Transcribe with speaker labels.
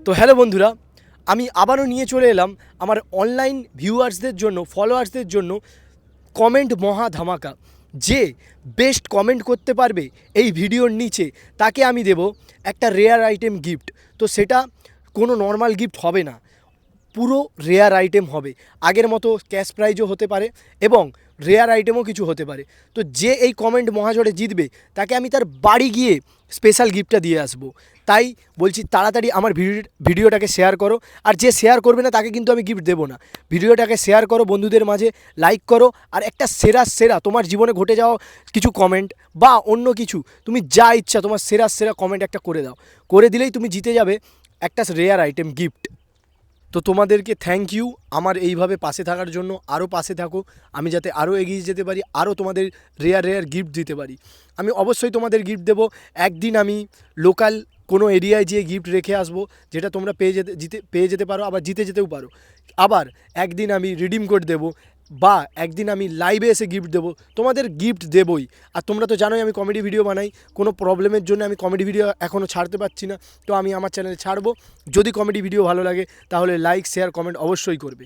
Speaker 1: তো হ্যালো বন্ধুরা, আমি আবারও নিয়ে চলে এলাম আমার অনলাইন ভিউয়ার্সদের জন্য, ফলোয়ার্সদের জন্য কমেন্ট মহা ধামাকা। যে বেস্ট কমেন্ট করতে পারবে এই ভিডিওর নিচে, তাকে আমি দেব একটা রেয়ার আইটেম গিফট। তো সেটা কোনো নর্মাল গিফট হবে না, পুরো রেয়ার আইটেম হবে। আগের মতো ক্যাশ প্রাইজও হতে পারে এবং রেয়ার আইটেমও কিছু হতে পারে। তো যে এই কমেন্ট মহাজোরে জিতবে, তাকে আমি তার বাড়ি গিয়ে স্পেশাল গিফটটা দিয়ে আসবো। তাই বলছি, তাড়াতাড়ি আমার ভিডিওটাকে শেয়ার করো। আর যে শেয়ার করবে না, তাকে কিন্তু আমি গিফট দেবো না। ভিডিওটাকে শেয়ার করো বন্ধুদের মাঝে, লাইক করো, আর একটা সেরা সেরা তোমার জীবনে ঘটে যাওয়া কিছু কমেন্ট বা অন্য কিছু, তুমি যা ইচ্ছা তোমার সেরা সেরা কমেন্ট একটা করে দাও। করে দিলেই তুমি জিতে যাবে একটা রেয়ার আইটেম গিফট। তো তোমাদেরকে থ্যাংক ইউ আমার এইভাবে পাশে থাকার জন্য। আরও পাশে থাকো, আমি যাতে আরও এগিয়ে যেতে পারি, আরও তোমাদের রেয়ার রেয়ার গিফট দিতে পারি। আমি অবশ্যই তোমাদের গিফট দেবো। একদিন আমি লোকাল কোনো এরিয়ায় যেয়ে গিফট রেখে আসবো, যেটা তোমরা পেয়ে যেতে পারো, আবার জিতে যেতেও পারো। আবার একদিন আমি রিডিম কোড দেবো, বা একদিন আমি লাইভে এসে গিফট দেবো। তোমাদের গিফট দেবই। আর তোমরা তো জানোই আমি কমেডি ভিডিও বানাই। কোনো প্রবলেমের জন্য আমি কমেডি ভিডিও এখনও ছাড়তে পারছি না, তো আমি আমার চ্যানেলে ছাড়বো। যদি কমেডি ভিডিও ভালো লাগে তাহলে লাইক, শেয়ার, কমেন্ট অবশ্যই করবে।